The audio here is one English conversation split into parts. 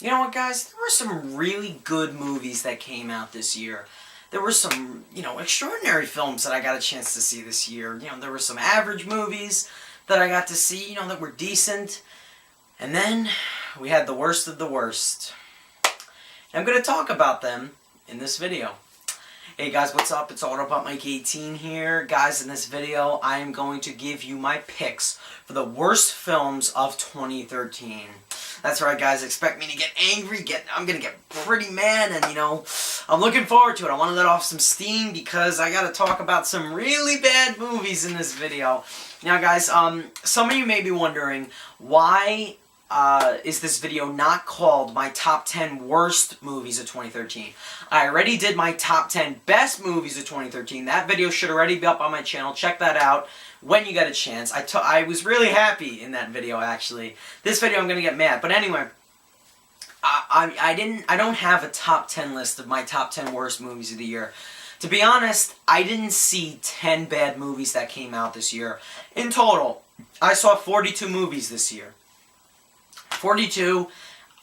You know what, guys? There were some really good movies that came out this year. There were some, extraordinary films that I got a chance to see this year. There were some average movies that I got to see, that were decent. And then we had the worst of the worst. And I'm going to talk about them in this video. Hey guys, what's up? It's Autobot Mike 18 here. Guys, in this video, I am going to give you my picks for the worst films of 2013. That's right, guys. Expect me to get angry. I'm going to get pretty mad, and, I'm looking forward to it. I want to let off some steam because I got to talk about some really bad movies in this video. Now, guys, some of you may be wondering, why is this video not called my top 10 worst movies of 2013? I already did my top 10 best movies of 2013. That video should already be up on my channel. Check that out when you get a chance. I was really happy in that video, actually. This video I'm going to get mad. But anyway, I don't have a top 10 list of my top 10 worst movies of the year. To be honest, I didn't see 10 bad movies that came out this year. In total, I saw 42 movies this year. 42,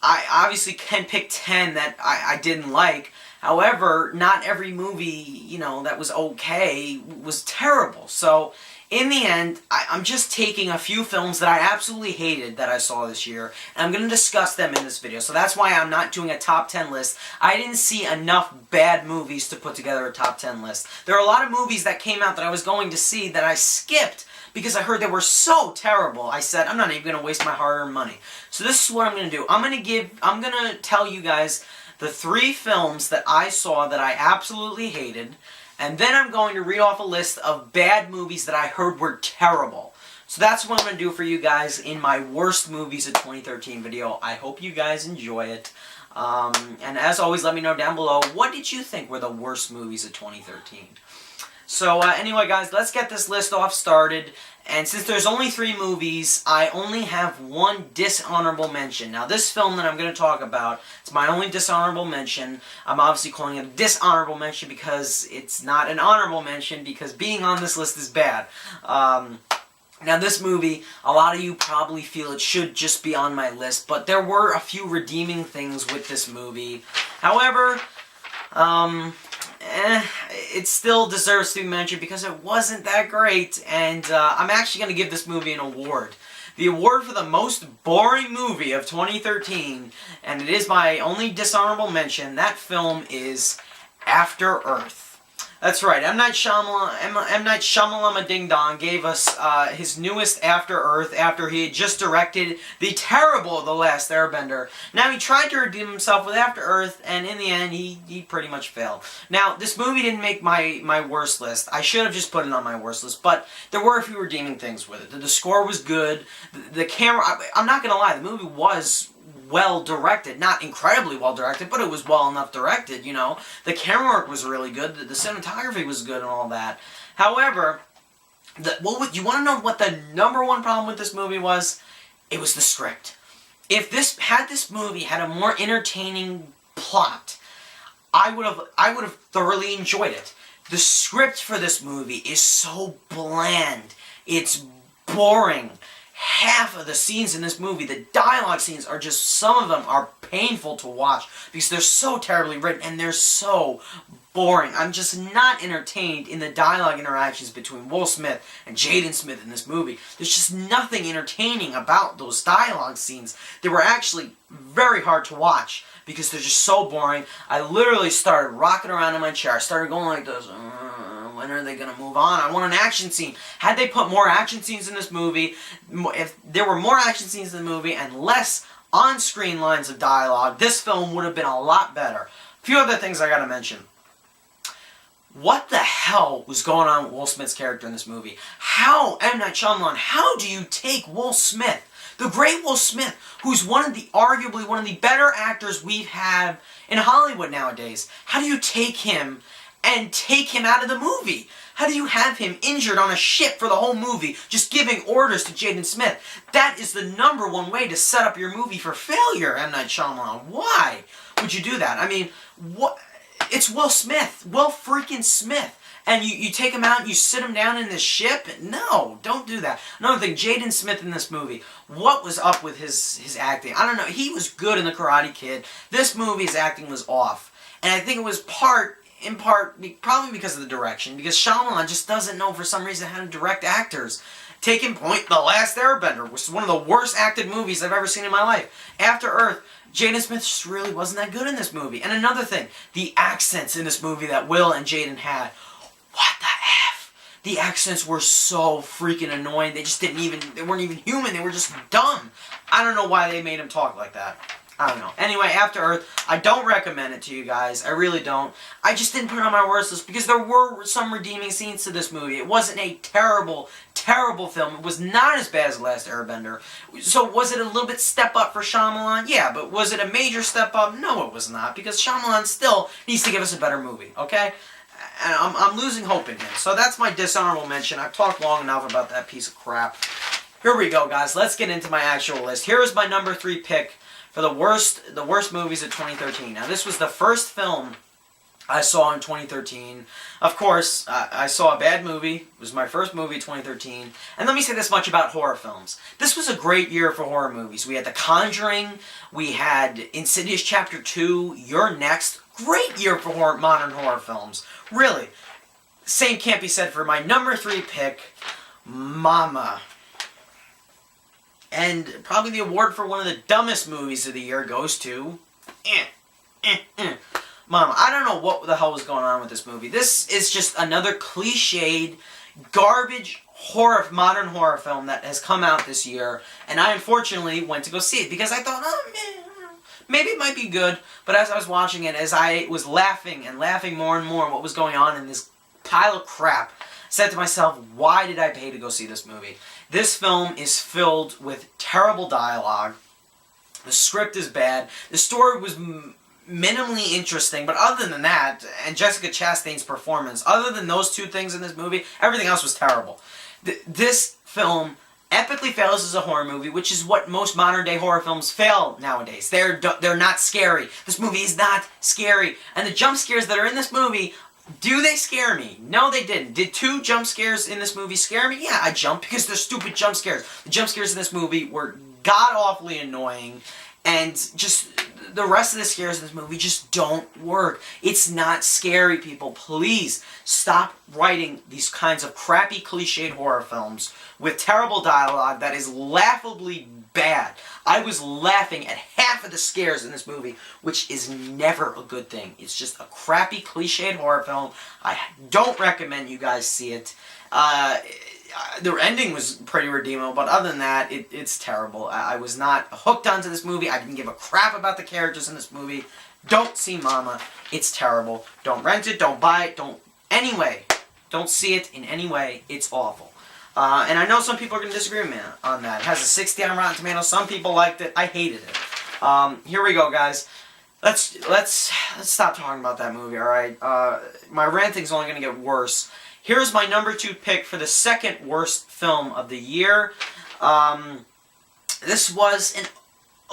I obviously can pick 10 that I didn't like. However, not every movie, that was okay was terrible. So, in the end, I'm just taking a few films that I absolutely hated that I saw this year, and I'm going to discuss them in this video. So that's why I'm not doing a top 10 list. I didn't see enough bad movies to put together a top 10 list. There are a lot of movies that came out that I was going to see that I skipped because I heard they were so terrible. I said, I'm not even going to waste my hard-earned money. So this is what I'm going to do. I'm going to tell you guys the 3 films that I saw that I absolutely hated, and then I'm going to read off a list of bad movies that I heard were terrible. So that's what I'm going to do for you guys in my worst movies of 2013 video. I hope you guys enjoy it. And as always, let me know down below, what did you think were the worst movies of 2013? So anyway, guys, let's get this list off started. And since there's only 3 movies, I only have one dishonorable mention. Now, this film that I'm going to talk about, it's my only dishonorable mention. I'm obviously calling it a dishonorable mention because it's not an honorable mention, because being on this list is bad. Now, this movie, a lot of you probably feel it should just be on my list, but there were a few redeeming things with this movie. However, it still deserves to be mentioned because it wasn't that great, and I'm actually going to give this movie an award. The award for the most boring movie of 2013, and it is my only dishonorable mention. That film is After Earth. That's right, M. Night Shyamalan Ding Dong gave us his newest After Earth after he had just directed the terrible The Last Airbender. Now, he tried to redeem himself with After Earth, and in the end, he pretty much failed. Now, this movie didn't make my worst list. I should have just put it on my worst list, but there were a few redeeming things with it. The score was good. The camera, I'm not going to lie, the movie was well directed. Not incredibly well directed, but it was well enough directed, The camera work was really good, the cinematography was good and all that. However, you want to know what the number one problem with this movie was? It was the script. If this movie had a more entertaining plot, I would have thoroughly enjoyed it. The script for this movie is so bland. It's boring. Half of the scenes in this movie, the dialogue scenes, are just, some of them are painful to watch because they're so terribly written and they're so boring. I'm just not entertained in the dialogue interactions between Will Smith and Jaden Smith in this movie. There's just nothing entertaining about those dialogue scenes. They were actually very hard to watch because they're just so boring. I literally started rocking around in my chair. I started going like this. When are they going to move on? I want an action scene. Had they put more action scenes in this movie, if there were more action scenes in the movie and less on-screen lines of dialogue, this film would have been a lot better. A few other things I got to mention. What the hell was going on with Will Smith's character in this movie? How, M. Night Shyamalan, how do you take Will Smith, the great Will Smith, who's arguably one of the better actors we have in Hollywood nowadays, how do you take him and take him out of the movie? How do you have him injured on a ship for the whole movie, just giving orders to Jaden Smith? That is the number one way to set up your movie for failure, M. Night Shyamalan. Why would you do that? I mean, what? It's Will Smith. Will freaking Smith. and you take him out and you sit him down in this ship? No, don't do that. Another thing, Jaden Smith in this movie, what was up with his acting? I don't know. He was good in The Karate Kid. This movie's acting was off. And I think it was in part, probably because of the direction, because Shyamalan just doesn't know for some reason how to direct actors. Take in point, The Last Airbender, which is one of the worst acted movies I've ever seen in my life. After Earth, Jaden Smith just really wasn't that good in this movie. And another thing, the accents in this movie that Will and Jaden had. What the F? The accents were so freaking annoying. They just they weren't even human. They were just dumb. I don't know why they made him talk like that. I don't know. Anyway, After Earth, I don't recommend it to you guys. I really don't. I just didn't put it on my worst list because there were some redeeming scenes to this movie. It wasn't a terrible, terrible film. It was not as bad as The Last Airbender. So was it a little bit step up for Shyamalan? Yeah, but was it a major step up? No, it was not, because Shyamalan still needs to give us a better movie, okay? And I'm losing hope in him. So that's my dishonorable mention. I've talked long enough about that piece of crap. Here we go, guys. Let's get into my actual list. Here is my number 3 pick for the worst movies of 2013. Now, this was the first film I saw in 2013. Of course, I saw a bad movie. It was my first movie of 2013. And let me say this much about horror films. This was a great year for horror movies. We had The Conjuring. We had Insidious Chapter 2. You're Next. Great year for modern horror films. Really. Same can't be said for my number 3 pick, Mama. And probably the award for one of the dumbest movies of the year goes to Mama. I don't know what the hell was going on with this movie. This is just another cliched, garbage modern horror film that has come out this year. And I unfortunately went to go see it because I thought, oh man, maybe it might be good. But as I was watching it, as I was laughing and laughing more and more at what was going on in this pile of crap, I said to myself, why did I pay to go see this movie? This film is filled with terrible dialogue. The script is bad. The story was minimally interesting, but other than that, and Jessica Chastain's performance, other than those two things in this movie, everything else was terrible. This film epically fails as a horror movie, which is what most modern-day horror films fail nowadays. They're not scary. This movie is not scary. And the jump scares that are in this movie, do they scare me? No, they didn't. Did 2 jump scares in this movie scare me? Yeah, I jumped because they're stupid jump scares. The jump scares in this movie were god-awfully annoying, and just the rest of the scares in this movie just don't work. It's not scary, people. Please stop writing these kinds of crappy, cliched horror films with terrible dialogue that is laughably bad. I was laughing at half of the scares in this movie, which is never a good thing. It's just a crappy, cliched horror film. I don't recommend you guys see it. The ending was pretty redeemable, but other than that, it's terrible. I was not hooked onto this movie. I didn't give a crap about the characters in this movie. Don't see Mama. It's terrible. Don't rent it. Don't buy it. Don't see it in any way. It's awful. And I know some people are going to disagree with me on that. It has a 60 on Rotten Tomatoes. Some people liked it. I hated it. Here we go, guys. Let's stop talking about that movie, alright? My ranting's only going to get worse. Here's my number 2 pick for the second worst film of the year. This was an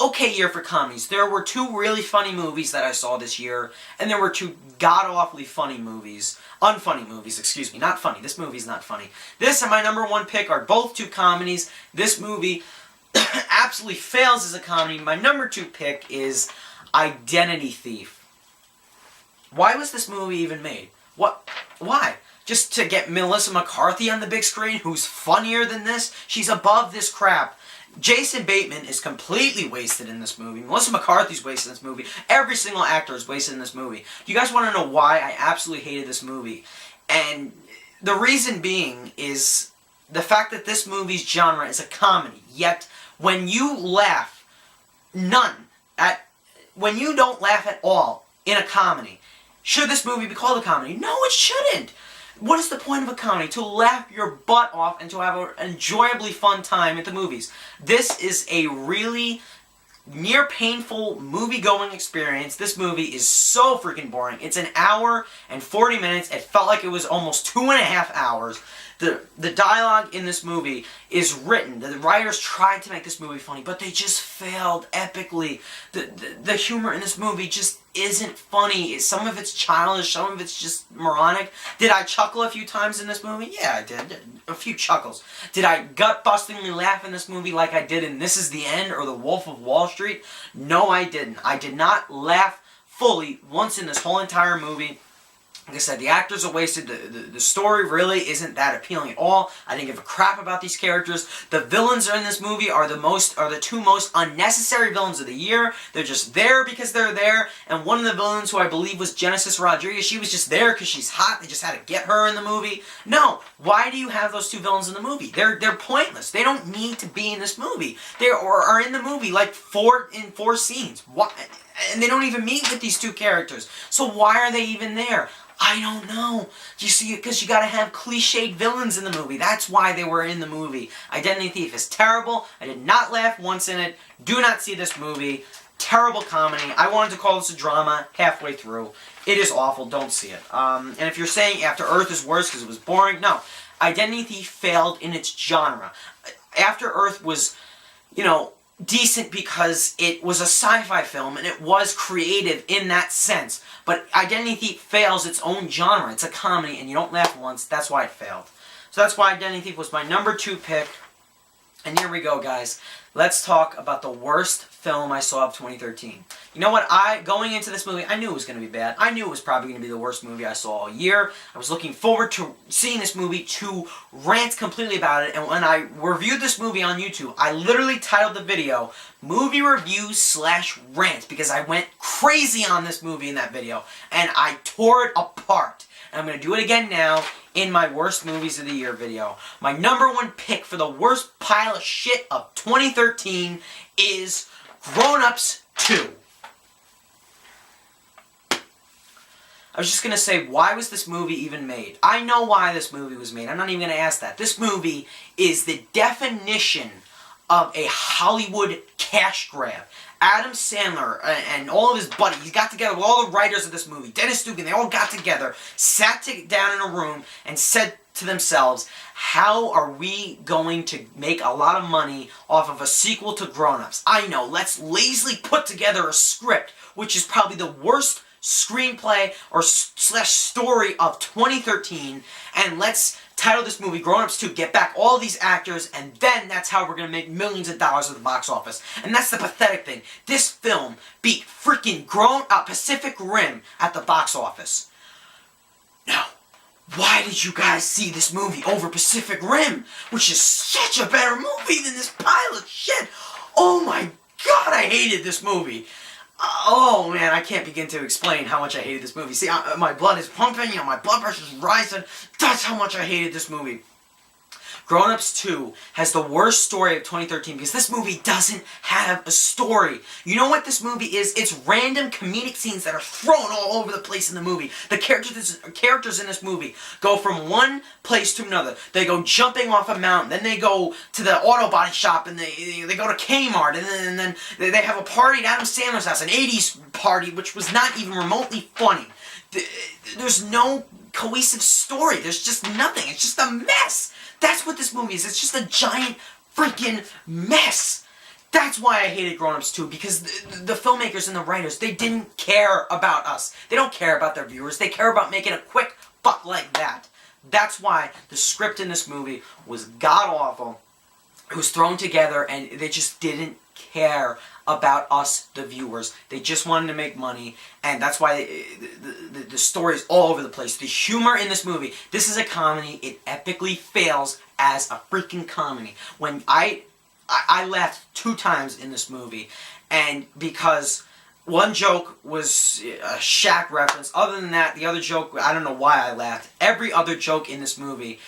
okay year for comedies. There were 2 really funny movies that I saw this year, and there were 2 god-awfully funny movies. Unfunny movies, excuse me. Not funny. This movie's not funny. This and my number 1 pick are both 2 comedies. This movie absolutely fails as a comedy. My number 2 pick is Identity Thief. Why was this movie even made? What? Why? Just to get Melissa McCarthy on the big screen, who's funnier than this? She's above this crap. Jason Bateman is completely wasted in this movie. Melissa McCarthy's wasted in this movie. Every single actor is wasted in this movie. You guys want to know why I absolutely hated this movie? And the reason being is the fact that this movie's genre is a comedy. Yet, when you laugh, when you don't laugh at all in a comedy, should this movie be called a comedy? No, it shouldn't. What is the point of a comedy? To laugh your butt off and to have an enjoyably fun time at the movies. This is a really near painful movie-going experience. This movie is so freaking boring. It's an hour and 40 minutes. It felt like it was almost 2.5 hours. The dialogue in this movie is written. The writers tried to make this movie funny, but they just failed epically. The humor in this movie just isn't funny. Some of it's childish, some of it's just moronic. Did I chuckle a few times in this movie? Yeah, I did. A few chuckles. Did I gut-bustingly laugh in this movie like I did in This Is the End or The Wolf of Wall Street? No, I didn't. I did not laugh fully once in this whole entire movie. Like I said, the actors are wasted. The story really isn't that appealing at all. I didn't give a crap about these characters. The villains in this movie are the two most unnecessary villains of the year. They're just there because they're there. And one of the villains, who I believe was Genesis Rodriguez, she was just there because she's hot. They just had to get her in the movie. No, why do you have those two villains in the movie? They're pointless. They don't need to be in this movie. They are in the movie like four scenes. Why? And they don't even meet with these two characters. So why are they even there? I don't know. You see, because you gotta have cliched villains in the movie. That's why they were in the movie. Identity Thief is terrible. I did not laugh once in it. Do not see this movie. Terrible comedy. I wanted to call this a drama halfway through. It is awful. Don't see it. And if you're saying After Earth is worse because it was boring, no. Identity Thief failed in its genre. After Earth was, decent because it was a sci-fi film and it was creative in that sense. But Identity Thief fails its own genre. It's a comedy and you don't laugh once. That's why it failed. So that's why Identity Thief was my number 2 pick. And here we go, guys. Let's talk about the worst film I saw of 2013. You know what? Going into this movie, I knew it was going to be bad. I knew it was probably going to be the worst movie I saw all year. I was looking forward to seeing this movie, to rant completely about it. And when I reviewed this movie on YouTube, I literally titled the video, Movie Review/Rant, because I went crazy on this movie in that video. And I tore it apart. And I'm going to do it again now in my worst movies of the year video. My number 1 pick for the worst pile of shit of 2013 is Grown Ups 2. I was just going to say, why was this movie even made? I know why this movie was made. I'm not even going to ask that. This movie is the definition of a Hollywood cash grab. Adam Sandler and all of his buddies, he got together with all the writers of this movie, Dennis Dugan, they all got together, sat down in a room and said to themselves, how are we going to make a lot of money off of a sequel to Grown Ups? I know, let's lazily put together a script, which is probably the worst screenplay or slash story of 2013, and let's title this movie Grown Ups 2, get back all these actors, and then that's how we're going to make millions of dollars at the box office. And that's the pathetic thing. This film beat freaking Pacific Rim at the box office. Now, why did you guys see this movie over Pacific Rim, which is such a better movie than this pile of shit? Oh my god, I hated this movie. Oh man, I can't begin to explain how much I hated this movie. See, my blood is pumping, my blood pressure's rising. That's how much I hated this movie. Grown Ups 2 has the worst story of 2013 because this movie doesn't have a story. You know what this movie is? It's random comedic scenes that are thrown all over the place in the movie. The characters in this movie go from one place to another. They go jumping off a mountain, then they go to the auto body shop, and they go to Kmart, and then they have a party at Adam Sandler's house, an 80s party, which was not even remotely funny. There's no cohesive story. There's just nothing. It's just a mess. That's what this movie is. It's just a giant freaking mess. That's why I hated Grown Ups 2, because the filmmakers and the writers, they didn't care about us. They don't care about their viewers. They care about making a quick buck like that. That's why the script in this movie was god-awful. It was thrown together, and they just didn't care about us, the viewers. They just wanted to make money, and that's why the story is all over the place. The humor in this movie, this is a comedy, it epically fails as a freaking comedy. When I laughed 2 times in this movie, and because one joke was a Shaq reference. Other than that, the other joke, I don't know why I laughed. Every other joke in this movie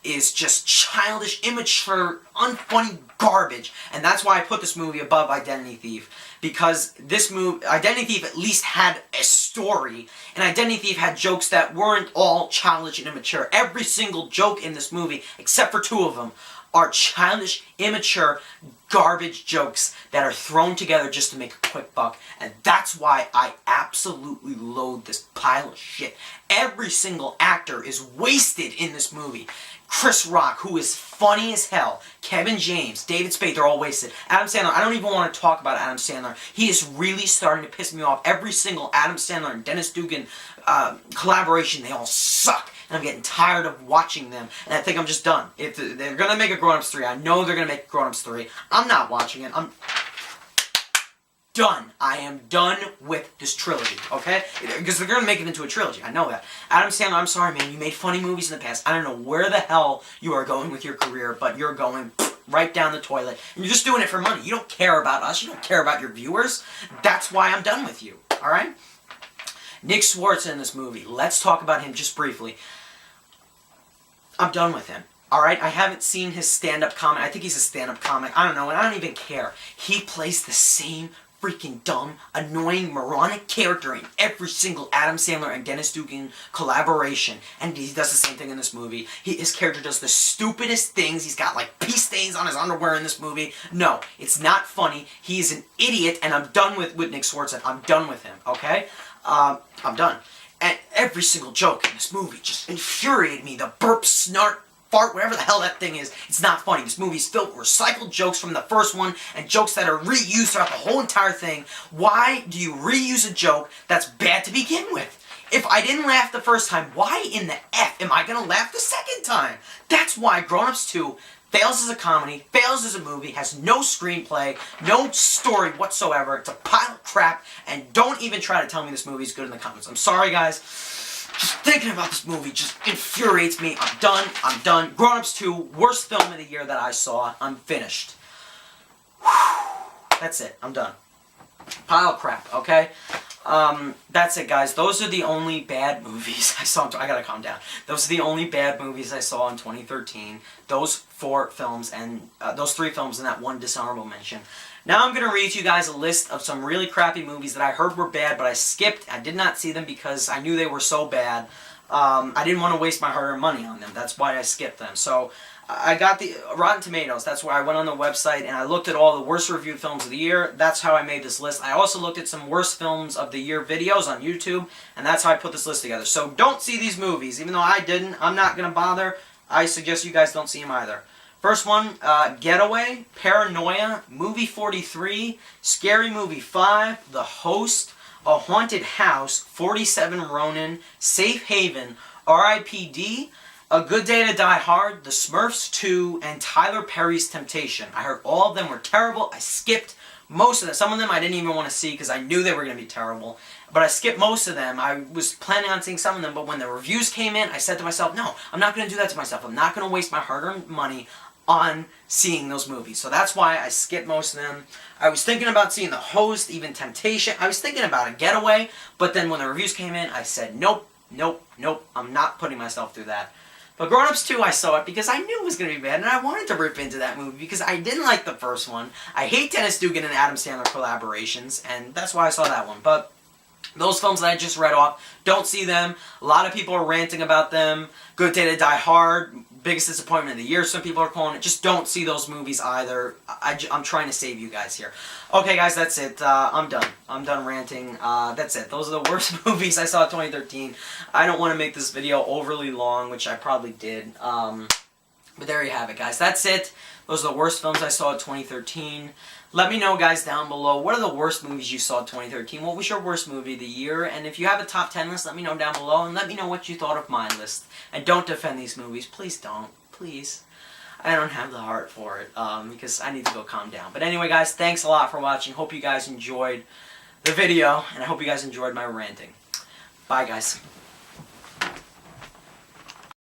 is just childish, immature, unfunny garbage. And that's why I put this movie above Identity Thief. Because this movie, Identity Thief at least had a story. And Identity Thief had jokes that weren't all childish and immature. Every single joke in this movie, except for 2 of them, are childish, immature, garbage jokes that are thrown together just to make a quick buck. And that's why I absolutely loathe this pile of shit. Every single actor is wasted in this movie. Chris Rock, who is funny as hell. Kevin James, David Spade, they're all wasted. Adam Sandler, I don't even want to talk about Adam Sandler. He is really starting to piss me off. Every single Adam Sandler and Dennis Dugan collaboration, they all suck. And I'm getting tired of watching them. And I think I'm just done. If they're going to make a Grown Ups 3, I know they're going to make Grown Ups 3. I'm not watching it. I'm done. I am done with this trilogy, okay? Because they're going to make it into a trilogy. I know that. Adam Sandler, I'm sorry, man. You made funny movies in the past. I don't know where the hell you are going with your career, but you're going right down the toilet. And you're just doing it for money. You don't care about us. You don't care about your viewers. That's why I'm done with you, all right? Nick Swartz in this movie. Let's talk about him just briefly. I'm done with him. Alright, I haven't seen his stand-up comic. I think he's a stand-up comic. I don't know, and I don't even care. He plays the same freaking dumb, annoying, moronic character in every single Adam Sandler and Dennis Dugan collaboration. And he does the same thing in this movie. His character does the stupidest things. He's got like pee stains on his underwear in this movie. No, it's not funny. He's an idiot, and I'm done with Nick Swartz. I'm done with him, okay? I'm done. And every single joke in this movie just infuriated me. The burp, snort, fart, whatever the hell that thing is, it's not funny. This movie's filled with recycled jokes from the first one and jokes that are reused throughout the whole entire thing. Why do you reuse a joke that's bad to begin with? If I didn't laugh the first time, why in the F am I going to laugh the second time? That's why Grown Ups 2 fails as a comedy, fails as a movie, has no screenplay, no story whatsoever. It's a pile of crap, and don't even try to tell me this movie's good in the comments. I'm sorry, guys. Just thinking about this movie just infuriates me. I'm done. I'm done. Grown Ups 2, worst film of the year that I saw. I'm finished. That's it. I'm done. Pile of crap, okay? That's it, guys. Those are the only bad movies I saw. I gotta calm down. Those are the only bad movies I saw in 2013. Those 4 films and those 3 films and that 1 dishonorable mention. Now I'm gonna read you guys a list of some really crappy movies that I heard were bad, but I skipped. I did not see them because I knew they were so bad. I didn't want to waste my hard-earned money on them. That's why I skipped them. So I got the Rotten Tomatoes. That's where I went on the website and I looked at all the worst reviewed films of the year. That's how I made this list. I also looked at some worst films of the year videos on YouTube, and that's how I put this list together. So don't see these movies. Even though I didn't, I'm not going to bother. I suggest you guys don't see them either. First one, Getaway, Paranoia, Movie 43, Scary Movie 5, The Host, A Haunted House, 47 Ronin, Safe Haven, R.I.P.D., A Good Day to Die Hard, The Smurfs 2, and Tyler Perry's Temptation. I heard all of them were terrible. I skipped most of them. Some of them I didn't even want to see because I knew they were going to be terrible. But I skipped most of them. I was planning on seeing some of them, but when the reviews came in, I said to myself, no, I'm not going to do that to myself. I'm not going to waste my hard-earned money on seeing those movies. So that's why I skipped most of them. I was thinking about seeing The Host, even Temptation. I was thinking about A Getaway, but then when the reviews came in, I said, nope, nope, nope. I'm not putting myself through that. But Grown Ups 2, I saw it because I knew it was going to be bad, and I wanted to rip into that movie because I didn't like the first one. I hate Dennis Dugan and Adam Sandler collaborations, and that's why I saw that one. But those films that I just read off, don't see them. A lot of people are ranting about them. Good Day to Die Hard, biggest disappointment of the year, some people are calling it. Just don't see those movies either. I'm trying to save you guys here. Okay, guys, that's it. I'm done. I'm done ranting. That's it. Those are the worst movies I saw in 2013. I don't want to make this video overly long, which I probably did. But there you have it, guys. That's it. Those are the worst films I saw in 2013. Let me know, guys, down below. What are the worst movies you saw in 2013? What was your worst movie of the year? And if you have a top 10 list, let me know down below. And let me know what you thought of my list. And don't defend these movies. Please don't. Please. I don't have the heart for it. Because I need to go calm down. But anyway, guys, thanks a lot for watching. Hope you guys enjoyed the video. And I hope you guys enjoyed my ranting. Bye, guys.